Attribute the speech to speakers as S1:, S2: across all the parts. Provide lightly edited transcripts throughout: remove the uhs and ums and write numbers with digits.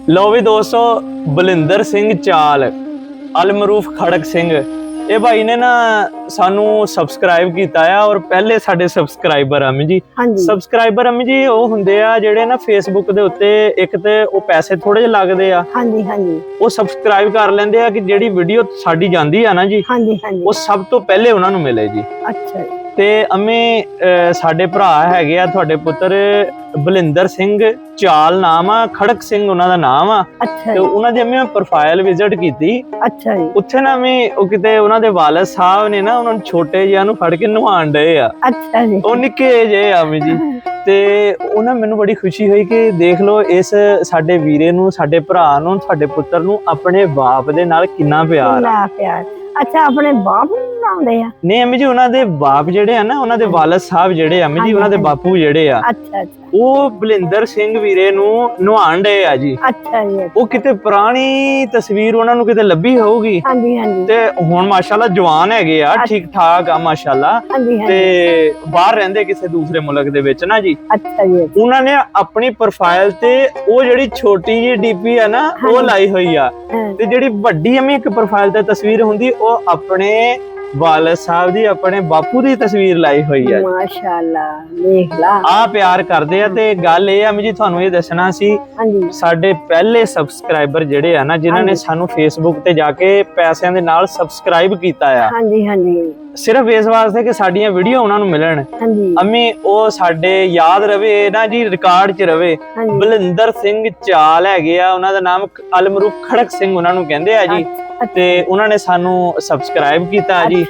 S1: लो भी दोस्तों, बलिंदर सिंह चाल अलमरूफ खड़क सिंह ਇਹ ਭਾਈ ਨੇ ਨਾ ਸਾਨੂੰ ਸਬਸਕ੍ਰਾਈਬ ਕੀਤਾ ਆ ਔਰ ਪਹਿਲੇ ਸਾਡੇ ਸਬਸਕ੍ਰਾਈਬਰ ਆ ਜੀ। ਸਬਸਕ੍ਰਾਈਬਰ ਅਮੀ ਜੀ ਉਹ ਹੁੰਦੇ ਆ ਜਿਹੜੇ ਨਾ ਫੇਸਬੁੱਕ ਦੇ ਉੱਤੇ ਇੱਕ ਤੇ ਉਹ ਪੈਸੇ ਥੋੜੇ ਜਿਹੇ ਲੱਗਦੇ ਆ। ਹਾਂਜੀ ਉਹ ਸਬਸਕ੍ਰਾਈਬ ਕਰ ਲੈਂਦੇ ਆ ਕਿ ਜਿਹੜੀ ਵੀਡੀਓ ਸਾਡੀ ਜਾਂਦੀ ਆ ਨਾ ਜੀ ਉਹ ਸਭ ਤੋਂ ਪਹਿਲੇ ਉਹਨਾਂ ਨੂੰ ਮਿਲੇ ਜੀ। ਅੱਛਾ ਜੀ। ਤੇ ਅਮੀ ਸਾਡੇ ਭਰਾ ਹੈਗੇ ਆ ਤੁਹਾਡੇ ਪੁੱਤਰ ਬਲਿੰਦਰ ਸਿੰਘ ਚਾਲ ਨਾਮ ਆ, ਖੜਕ ਸਿੰਘ ਉਹਨਾਂ ਦਾ ਨਾਮ ਆ। ਤੇ ਉਹਨਾਂ ਦੀ ਅਮੀ ਪ੍ਰੋਫਾਈਲ ਵਿਜ਼ਿਟ ਕੀਤੀ। ਅੱਛਾ ਜੀ। ਉੱਥੇ ਨਾ ਅਮੀ ਉਹ ਕਿਤੇ ਉਹਨਾਂ ਦੇ ਵਾਲਦ ਸਾਹਿਬ ਨੇ ਨਾ ਉਹਨਾਂ ਨੂੰ ਛੋਟੇ ਜਿਹਾ ਨੂੰ ਫੜ ਕੇ ਨਵਾਉਣ ਡਏ ਆ। ਅੱਛਾ ਜੀ। ਉਹ ਨਿੱਕੇ ਜਿਹੇ ਆ ਅਮੀ ਜੀ। ਤੇ ਉਹਨਾਂ ਮੈਨੂੰ ਬੜੀ ਖੁਸ਼ੀ ਹੋਈ ਕਿ ਦੇਖ ਲਓ ਇਸ ਸਾਡੇ ਵੀਰੇ ਨੂੰ, ਸਾਡੇ ਭਰਾ ਨੂੰ, ਸਾਡੇ ਪੁੱਤਰ ਨੂੰ ਆਪਣੇ ਬਾਪ ਦੇ ਨਾਲ ਕਿੰਨਾ ਪਿਆਰ। ਅੱਛਾ, ਆਪਣੇ ਬਾਪ ਨੂੰ ਬਣਾਉਂਦੇ ਆ? ਨਹੀਂ ਅਮੀ ਜੀ, ਉਹਨਾਂ ਦੇ ਬਾਪ ਜਿਹੜੇ ਆ ਨਾ, ਉਹਨਾਂ ਦੇ ਵਾਲਦ ਸਾਹਿਬ ਜਿਹੜੇ ਆ ਅਮੀ ਜੀ, ਉਹਨਾਂ ਦੇ ਬਾਪੂ ਜਿਹੜੇ ਆ ਉਹ ਬਲਿੰਦਰ ਸਿੰਘ ਵੀਰੇ ਨੂੰ ਨਵਾਉਣ ਡਏ ਆ ਜੀ। ਅੱਛਾ ਜੀ। ਉਹ ਕਿਤੇ ਪੁਰਾਣੀ ਤਸਵੀਰ ਉਹਨਾਂ ਨੂੰ ਕਿਤੇ ਲੱਭੀ ਹੋਊਗੀ। ਤੇ ਹੁਣ ਮਾਸ਼ਾਅੱਲਾ ਜਵਾਨ ਹੈਗੇ ਆ, ਠੀਕ ਠਾਕ ਆ ਮਾਸ਼ਾਅੱਲਾ। ਤੇ ਬਾਹਰ ਰਹਿੰਦੇ ਕਿਸੇ ਦੂਸਰੇ ਮੁਲਕ ਦੇ ਵਿੱਚ ਨਾ ਜੀ। ਅੱਛਾ ਜੀ। ਉਹਨਾਂ ਨੇ ਆਪਣੀ ਪ੍ਰੋਫਾਈਲ ਤੇ ਉਹ ਜਿਹੜੀ ਛੋਟੀ ਜਿਹੀ ਡੀਪੀ ਆ ਨਾ ਉਹ ਲਾਈ ਹੋਈ ਆ, ਤੇ ਜਿਹੜੀ ਵੱਡੀ ਅਮੀ ਇੱਕ ਪ੍ਰੋਫਾਈਲ ਤੇ ਤਸਵੀਰ ਹੁੰਦੀ ਉਹ ਆਪਣੇ ਵਾਲਦ ਸਾਹਿਬ ਦੀ, ਆਪਣੇ ਬਾਪੂ ਦੀ ਤਸਵੀਰ ਲਾਈ ਹੋਈ ਆ। ਮਾਸ਼ਾਅੱਲਾ, ਦੇਖ ਲਾ ਆ ਪਿਆਰ ਕਰਦੇ ਆ। ਤੇ ਗੱਲ ਇਹ ਆ ਅਮੀ ਜੀ, ਤੁਹਾਨੂੰ ਇਹ ਦੱਸਣਾ ਸੀ, ਸਾਡੇ ਪਹਿਲੇ ਸਬਸਕ੍ਰਾਈਬਰ ਜਿਹੜੇ ਆ ਨਾ, ਜਿਨ੍ਹਾਂ ਨੇ ਸਾਨੂੰ ਫੇਸਬੁੱਕ ਤੇ ਜਾ ਕੇ ਪੈਸਿਆਂ ਦੇ ਨਾਲ ਸਬਸਕ੍ਰਾਈਬ ਕੀਤਾ ਆ, ਸਿਰਫ ਇਸ ਵਾਸਤੇ ਕਿ ਸਾਡੀਆਂ ਵੀਡੀਓ ਉਹਨਾਂ ਨੂੰ ਮਿਲਣ। ਅਮੀ ਉਹ ਸਾਡੇ ਯਾਦ ਰਵੇ ਨਾ ਜੀ, ਰਿਕਾਰਡ 'ਚ ਰਵੇ। ਬਲਿੰਦਰ ਸਿੰਘ ਚਾਲ ਹੈਗੇ ਆ, ਉਹਨਾਂ ਦਾ ਨਾਮ ਅਲਮਰੂਫ ਖੜਕ ਸਿੰਘ ਉਹਨਾਂ ਨੂੰ ਕਹਿੰਦੇ ਆ ਜੀ। ਤੇ ਉਹਨਾਂ ਨੇ ਸਾਨੂੰ ਸਬਸਕ੍ਰਾਈਬ ਕੀਤਾ ਜੀ।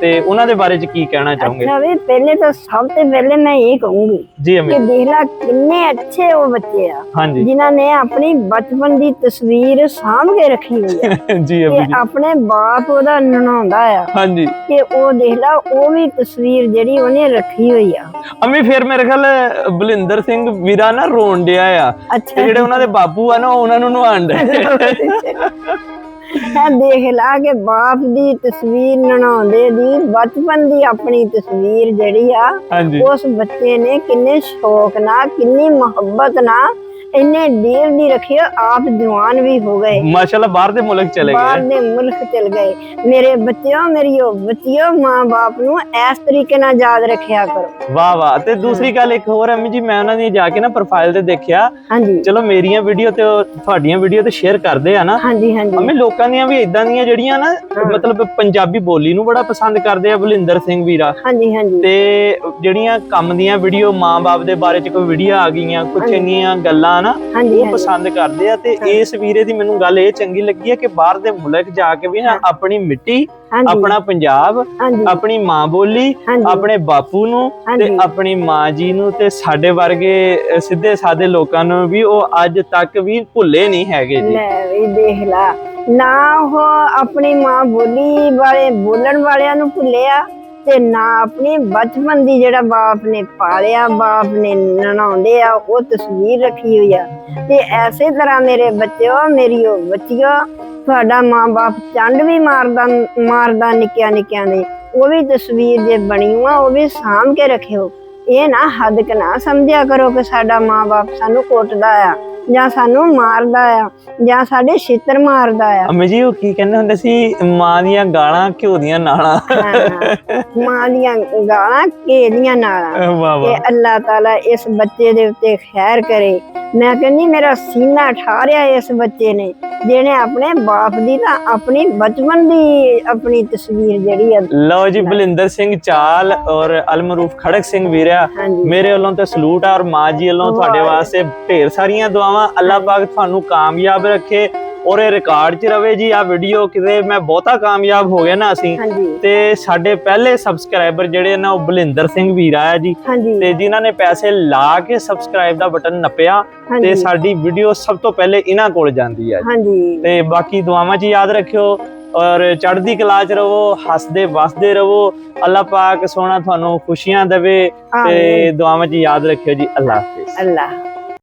S1: ਤੇ ਉਹਨਾਂ ਦੇ ਬਾਰੇ 'ਚ ਕੀ ਕਹਿਣਾ ਚਾਹੋਗੇ? ਪਹਿਲੇ ਤਾਂ ਸਭ ਤੋਂ ਪਹਿਲੇ ਮੈਂ ਇਹ ਕਹੂੰਗੀ ਜੀ ਅਮੀ, ਕਿ ਦੇਖ ਲਾ ਕਿੰਨੇ ਅੱਛੇ ਉਹ ਬੱਚੇ ਆ ਜਿਨ੍ਹਾਂ ਨੇ ਆਪਣੀ ਬਚਪਨ ਦੀ ਤਸਵੀਰ ਸਾਂਭ ਕੇ ਰੱਖੀ ਹੋਈ ਆ ਜੀ ਅਮੀ ਜੀ। ਆਪਣੇ ਬਾਪ ਉਹਦਾ ਨਨਾਉਂਦਾ ਆ ਕਿ ਉਹ ਦੇਖ ਲਾ ਉਹ ਵੀ ਤਸਵੀਰ ਜਿਹੜੀ ਉਹਨੇ ਰੱਖੀ ਹੋਈ ਆ। ਅਮੀ ਫਿਰ ਮੇਰੇ ਖਿਆਲ ਬਲਿੰਦਰ ਸਿੰਘ ਵੀਰਾ ਨਾ ਰੋਣ ਡਿਆ ਆ, ਤੇ ਜਿਹੜੇ ਉਹਨਾਂ ਦੇ ਬਾਪੂ ਆ ਨਾ ਉਹਨਾਂ ਨੂੰ ਨਵਾਉਣ ਡਏ। ਦੇਖ ਲਾ ਕਿ ਬਾਪ ਦੀ ਤਸਵੀਰ ਨਨਾਉਂਦੇ ਦੀ ਬਚਪਨ ਦੀ ਆਪਣੀ ਤਸਵੀਰ ਜਿਹੜੀ ਆ ਉਸ ਬੱਚੇ ਨੇ ਕਿੰਨੇ ਸ਼ੌਕ ਨਾਲ, ਕਿੰਨੀ ਮੁਹੱਬਤ ਨਾਲ ਇੰਨੇ ਡੀਰ ਦੀ ਰੱਖੀ। ਆਪ ਜਵਾਨ ਵੀ ਹੋ ਗਏ ਮਾਸ਼ਾਅੱਲਾ, ਬਾਹਰ ਦੇ ਮੁਲਕ ਚਲੇ ਗਏ, ਬਾਹਰ ਦੇ ਮੁਲਕ ਚਲ ਗਏ। ਮੇਰੇ ਬੱਚਿਓ, ਮੇਰੀਓ ਬੱਚਿਓ, ਮਾਂ ਬਾਪ ਨੂੰ ਇਸ ਤਰੀਕੇ ਨਾਲ ਯਾਦ ਰੱਖਿਆ ਕਰੋ। ਵਾਹ ਵਾਹ। ਤੇ ਦੂਸਰੀ ਗੱਲ ਇੱਕ ਹੋਰ ਅਮੀ ਜੀ, ਮੈਂ ਉਹਨਾਂ ਦੀ ਜਾ ਕੇ ਨਾ ਪ੍ਰੋਫਾਈਲ ਤੇ ਦੇਖਿਆ, ਚਲੋ ਮੇਰੀਆਂ ਵੀਡੀਓ ਤੇ ਤੁਹਾਡੀਆਂ ਵੀਡੀਓ ਤੇ ਸ਼ੇਅਰ ਕਰਦੇ ਆ ਨਾ। ਅਮੀ ਲੋਕਾਂ ਦੀਆਂ ਵੀ ਇਦਾਂ ਦੀਆਂ ਜਿਹੜੀਆਂ ਨਾ ਮਤਲਬ ਪੰਜਾਬੀ ਬੋਲੀ ਨੂੰ ਬੜਾ ਪਸੰਦ ਕਰਦੇ ਆ ਬਲਿੰਦਰ ਸਿੰਘ ਵੀਰਾ। ਤੇ ਜਿਹੜੀਆਂ ਕੰਮ ਦੀਆਂ ਵੀਡੀਓ, ਮਾਂ ਬਾਪ ਦੇ ਬਾਰੇ ਚ ਕੋਈ ਵੀਡੀਓ ਆ ਗਈਆਂ, ਕੁਛ ਇੰਨੀਆਂ ਗੱਲਾਂ ਨਾ ਉਹ ਪਸੰਦ ਕਰਦੇ ਆ। ਤੇ ਇਸ ਵੀਰੇ ਦੀ ਮੈਨੂੰ ਗੱਲ ਇਹ ਚੰਗੀ ਲੱਗੀ ਹੈ ਕਿ ਬਾਹਰ ਦੇ ਮੁਲਕ ਜਾ ਕੇ ਵੀ ਨਾ ਆਪਣੀ ਮਿੱਟੀ, ਆਪਣਾ ਪੰਜਾਬ, ਆਪਣੀ ਮਾਂ ਬੋਲੀ, ਆਪਣੇ ਬਾਪੂ ਨੂੰ ਤੇ ਆਪਣੀ ਮਾਂ ਜੀ ਨੂੰ ਤੇ ਸਾਡੇ ਵਰਗੇ ਸਿੱਧੇ ਸਾਦੇ ਲੋਕਾਂ ਨੂੰ ਵੀ ਉਹ ਅੱਜ ਤੱਕ ਵੀ ਭੁੱਲੇ ਨਹੀਂ ਹੈਗੇ ਜੀ। ਦੇਖ ਲਾ ਨਾ ਉਹ ਆਪਣੀ ਮਾਂ ਬੋਲੀ ਵਾਲੇ ਬੋਲਣ ਵਾਲਿਆਂ ਨੂੰ ਭੁੱਲਿਆ ਤੇ ਨਾ ਆਪਣੀ ਬਚਪਨ ਦੀ ਜਿਹੜਾ ਬਾਪ ਨੇ ਪਾਲਿਆ, ਬਾਪ ਨੇ ਨਨਾਉਂਦੇ ਆ ਉਹ ਤਸਵੀਰ ਰੱਖੀ ਹੋਈ ਆ। ਤੇ ਐਸੇ ਤਰ੍ਹਾਂ ਮੇਰੇ ਬੱਚਿਓ, ਮੇਰੀਓ ਬੱਚਿਓ, ਤੁਹਾਡਾ ਮਾਂ ਬਾਪ ਚੰਡ ਵੀ ਮਾਰਦਾ ਨਿੱਕਿਆਂ ਨਿੱਕਿਆਂ ਦੇ, ਉਹ ਵੀ ਤਸਵੀਰ ਜੇ ਬਣੀ ਹੋਆ ਉਹ ਵੀ ਸਾਂਭ ਕੇ ਰੱਖਿਓ। ਇਹ ਨਾ ਹੱਦ ਕ ਨਾ ਸਮਝਿਆ ਕਰੋ ਕਿ ਸਾਡਾ ਮਾਂ ਬਾਪ ਸਾਨੂੰ ਕੁੱਟਦਾ ਆ ਜਾਂ ਸਾਨੂੰ ਮਾਰਦਾ ਆ ਜਾਂ ਸਾਡੇ ਛਿੱਤਰ ਮਾਰਦਾ ਆ। ਅਮੀ ਜੀ ਉਹ ਕੀ ਕਹਿੰਦੇ ਹੁੰਦੇ ਸੀ, ਮਾਂ ਦੀਆਂ ਗਾਲਾਂ ਘਿਓ ਦੀਆਂ ਨਾਲਾਂ। ਮਾਂ ਦੀਆਂ ਗਾਲਾਂ ਘੇ ਦੀਆਂ ਨਾਲਾਂ। ਤੇ ਅੱਲਾਹ ਤਾਲਾ ਇਸ ਬੱਚੇ ਦੇ ਉੱਤੇ ਖੈਰ ਕਰੇ। ਮੈਂ ਕਹਿੰਦੀ ਮੇਰਾ ਸੀਨਾ ਠਾਰਿਆ ਇਸ ਬੱਚੇ ਨੇ, ਜਿਹਨੇ ਆਪਣੇ ਬਾਪ ਦੀ ਤਾਂ ਆਪਣੀ ਬਚਪਨ ਦੀ ਆਪਣੀ ਤਸਵੀਰ ਜਿਹੜੀ ਆ। ਲਓ ਜੀ, ਬਲਿੰਦਰ ਸਿੰਘ ਚਾਲ ਔਰ ਅਲਮਰੂਫ ਖੜਕ ਸਿੰਘ ਵੀਰਾ, ਮੇਰੇ ਵੱਲੋਂ ਤੇ ਸਲੂਟ ਆ ਔਰ ਮਾਂ ਜੀ ਵੱਲੋਂ ਤੁਹਾਡੇ ਵਾਸਤੇ ਢੇਰ ਸਾਰੀਆਂ ਦੁਆਵਾਂ। ਅੱਲਾਹ ਪਾਕ ਤੁਹਾਨੂੰ ਕਾਮਯਾਬ ਰੱਖੇ ਔਰ ਇਹ ਰਿਕਾਰਡ 'ਚ ਰਵੇ ਜੀ। ਆ ਵੀਡੀਓ ਕਿਤੇ ਮੈਂ ਬਹੁਤਾ ਕਾਮਯਾਬ ਹੋ ਗਿਆ ਨਾ ਅਸੀਂ, ਤੇ ਸਾਡੇ ਪਹਿਲੇ ਸਬਸਕ੍ਰਾਈਬਰ ਜਿਹੜੇ ਨਾ ਉਹ ਬਲਿੰਦਰ ਸਿੰਘ ਵੀਰਾ ਆ ਜੀ, ਤੇ ਜਿਨ੍ਹਾਂ ਨੇ ਪੈਸੇ ਲਾ ਕੇ ਸਬਸਕ੍ਰਾਈਬ ਦਾ ਬਟਨ ਨੱਪਿਆ ਤੇ ਸਾਡੀ ਵੀਡੀਓ ਸਭ ਤੋਂ ਪਹਿਲੇ ਇਹਨਾਂ ਕੋਲ ਜਾਂਦੀ ਆ। ਤੇ ਬਾਕੀ ਦੁਆਵਾਂ 'ਚ ਯਾਦ ਰੱਖਿਓ ਔਰ ਚੜ੍ਹਦੀ ਕਲਾ 'ਚ ਰਹੋ, ਹੱਸਦੇ ਵਸਦੇ ਰਹੋ। ਅੱਲਾਹ ਪਾਕ ਸੋਹਣਾ ਤੁਹਾਨੂੰ ਖੁਸ਼ੀਆਂ ਦੇਵੇ ਤੇ ਦੁਆਵਾਂ 'ਚ ਯਾਦ ਰੱਖਿਓ ਜੀ। ਅੱਲਾਹ ਹਾਫਿਜ਼।